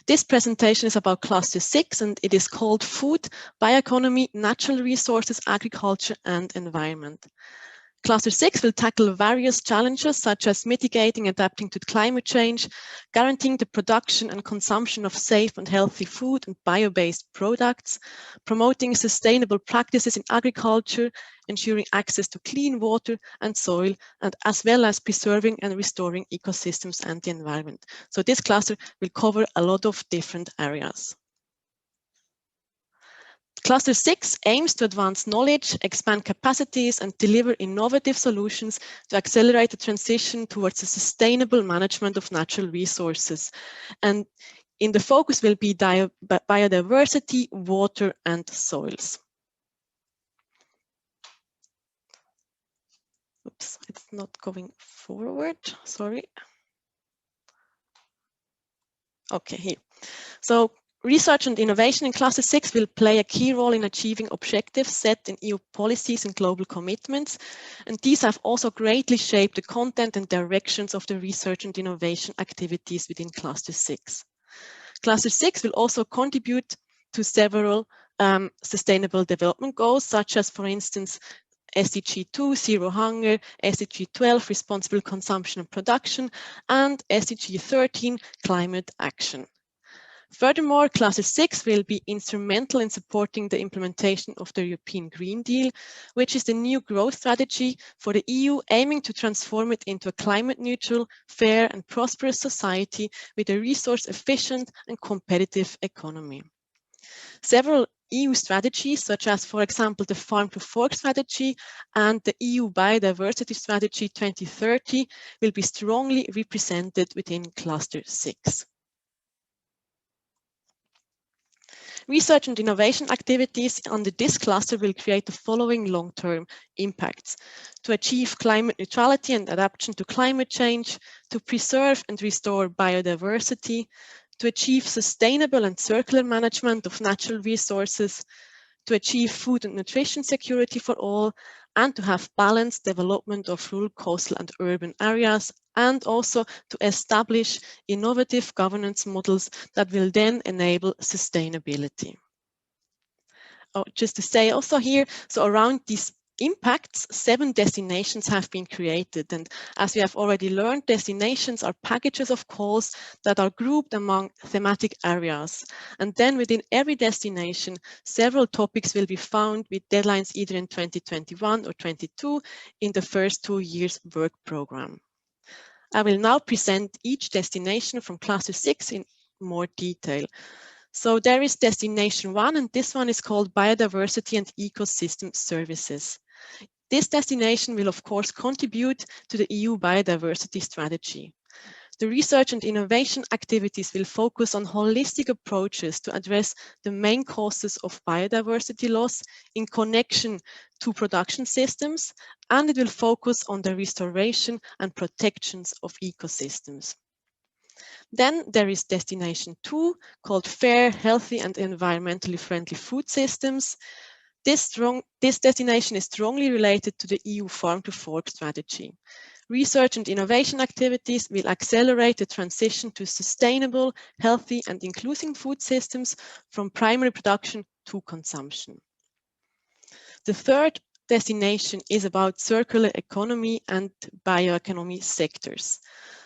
This presentation is about Cluster 6 and it is called Food, Bioeconomy, Natural Resources, Agriculture and Environment. Cluster 6 will tackle various challenges such as mitigating and adapting to climate change, guaranteeing the production and consumption of safe and healthy food and bio-based products, promoting sustainable practices in agriculture, ensuring access to clean water and soil, and as well as preserving and restoring ecosystems and the environment. So this cluster will cover a lot of different areas. Cluster 6 aims to advance knowledge, expand capacities, and deliver innovative solutions to accelerate the transition towards a sustainable management of natural resources. And in the focus will be biodiversity, water, and soils. Oops, it's not going forward, sorry. Okay, here. So research and innovation in Cluster 6 will play a key role in achieving objectives set in EU policies and global commitments. And these have also greatly shaped the content and directions of the research and innovation activities within Cluster 6. Cluster 6 will also contribute to several sustainable development goals, such as, for instance, SDG 2, Zero Hunger, SDG 12, Responsible Consumption and Production, and SDG 13, Climate Action. Furthermore, Cluster 6 will be instrumental in supporting the implementation of the European Green Deal, which is the new growth strategy for the EU, aiming to transform it into a climate-neutral, fair and prosperous society with a resource-efficient and competitive economy. Several EU strategies, such as, for example, the Farm to Fork strategy and the EU Biodiversity Strategy 2030, will be strongly represented within Cluster 6. Research and innovation activities under this cluster will create the following long-term impacts: to achieve climate neutrality and adaptation to climate change, to preserve and restore biodiversity, to achieve sustainable and circular management of natural resources, to achieve food and nutrition security for all, and to have balanced development of rural, coastal and urban areas, and also to establish innovative governance models that will then enable sustainability. Oh, just to say also here, so around these impacts, 7 destinations have been created. And as we have already learned, destinations are packages of calls that are grouped among thematic areas. And then within every destination, several topics will be found with deadlines either in 2021 or 22 in the first 2 years work program. I will now present each destination from Cluster 6 in more detail. So there is destination 1, and this one is called Biodiversity and Ecosystem Services. This destination will, of course, contribute to the EU biodiversity strategy. The research and innovation activities will focus on holistic approaches to address the main causes of biodiversity loss in connection to production systems, and it will focus on the restoration and protections of ecosystems. Then there is destination 2, called Fair, Healthy and Environmentally Friendly Food Systems. This destination is strongly related to the EU Farm to Fork strategy. Research and innovation activities will accelerate the transition to sustainable, healthy and inclusive food systems from primary production to consumption. The third destination is about circular economy and bioeconomy sectors.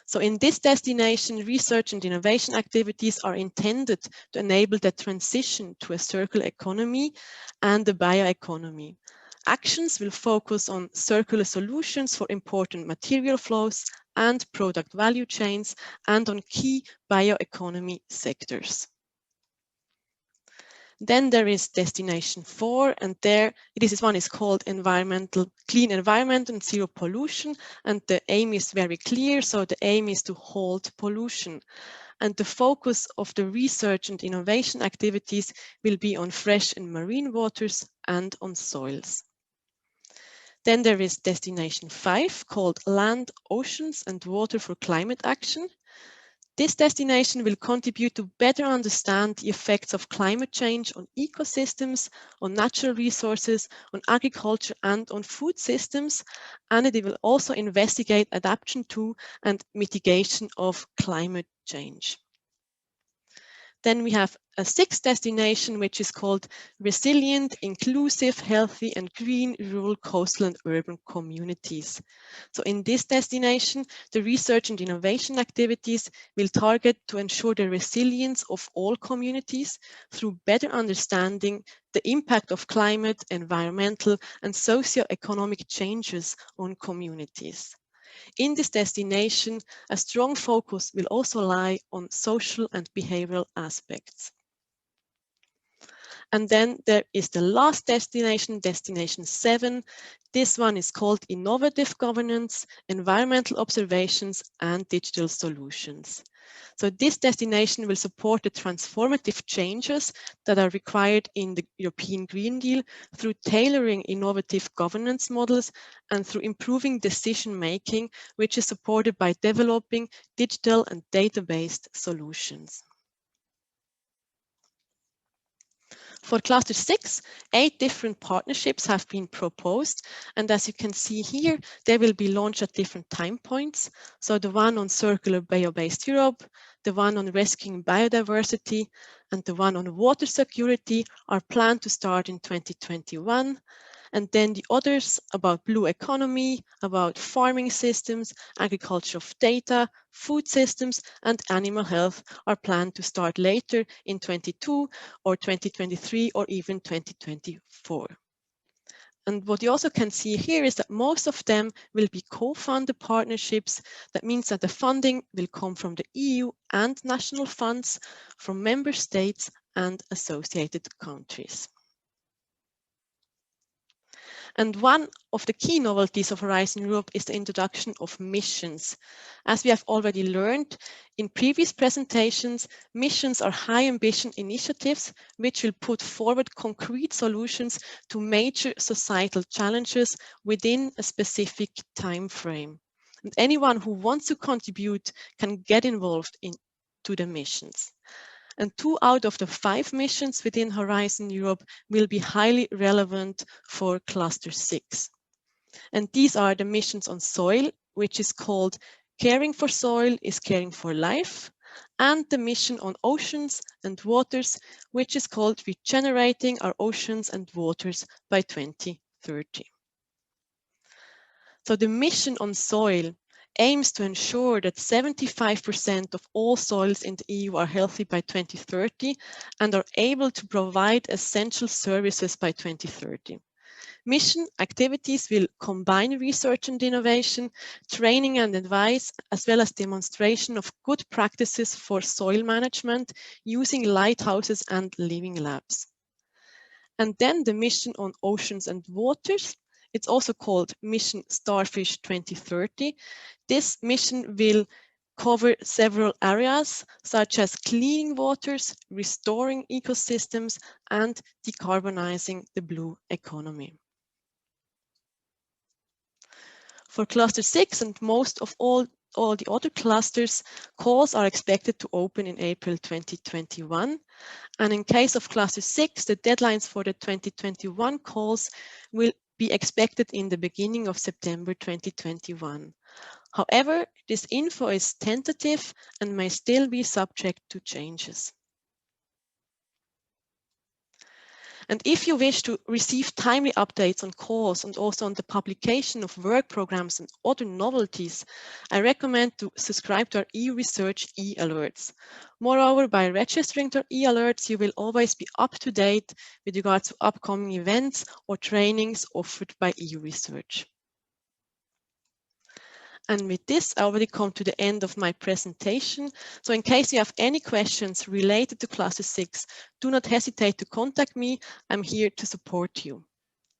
So in this destination, research and innovation activities are intended to enable the transition to a circular economy and the bioeconomy. Actions will focus on circular solutions for important material flows and product value chains, and on key bioeconomy sectors. Then there is destination 4, and this one is called Clean Environment and Zero Pollution, and the aim is very clear. So the aim is to halt pollution, and the focus of the research and innovation activities will be on fresh and marine waters and on soils. Then there is destination 5, called Land, Oceans and Water for Climate Action. This destination will contribute to better understand the effects of climate change on ecosystems, on natural resources, on agriculture and on food systems, and it will also investigate adaptation to and mitigation of climate change. Then we have a sixth destination, which is called Resilient, Inclusive, Healthy and Green Rural, Coastal and Urban Communities. So in this destination, the research and innovation activities will target to ensure the resilience of all communities through better understanding the impact of climate, environmental and socio-economic changes on communities. In this destination, a strong focus will also lie on social and behavioral aspects. And then there is the last destination, destination 7. This one is called Innovative Governance, Environmental Observations and Digital Solutions. So this destination will support the transformative changes that are required in the European Green Deal through tailoring innovative governance models and through improving decision making, which is supported by developing digital and data-based solutions. For Cluster 6, 8 different partnerships have been proposed, and as you can see here, they will be launched at different time points. So the one on circular bio-based Europe, the one on rescuing biodiversity, and the one on water security are planned to start in 2021. And then the others about blue economy, about farming systems, agriculture of data, food systems, and animal health are planned to start later in 22 or 2023 or even 2024. And what you also can see here is that most of them will be co-funded partnerships. That means that the funding will come from the EU and national funds, from member states and associated countries. And one of the key novelties of Horizon Europe is the introduction of missions. As we have already learned in previous presentations, missions are high ambition initiatives which will put forward concrete solutions to major societal challenges within a specific time frame. And anyone who wants to contribute can get involved into the missions. And 2 out of the 5 missions within Horizon Europe will be highly relevant for Cluster 6. And these are the missions on soil, which is called Caring for Soil is Caring for Life, and the mission on oceans and waters, which is called Regenerating Our Oceans and Waters by 2030. So the mission on soil aims to ensure that 75% of all soils in the EU are healthy by 2030 and are able to provide essential services by 2030. Mission activities will combine research and innovation, training and advice, as well as demonstration of good practices for soil management using lighthouses and living labs. And then the mission on oceans and waters. It's also called Mission Starfish 2030. This mission will cover several areas, such as cleaning waters, restoring ecosystems, and decarbonizing the blue economy. For Cluster 6 and most of all the other clusters, calls are expected to open in April 2021. And in case of Cluster 6, the deadlines for the 2021 calls will be expected in the beginning of September 2021. However, this info is tentative and may still be subject to changes. And if you wish to receive timely updates on calls and also on the publication of work programs and other novelties, I recommend to subscribe to our Euresearch e-alerts. Moreover, by registering to our e-alerts, you will always be up to date with regards to upcoming events or trainings offered by Euresearch. And with this, I already come to the end of my presentation. So in case you have any questions related to Cluster 6, do not hesitate to contact me. I'm here to support you.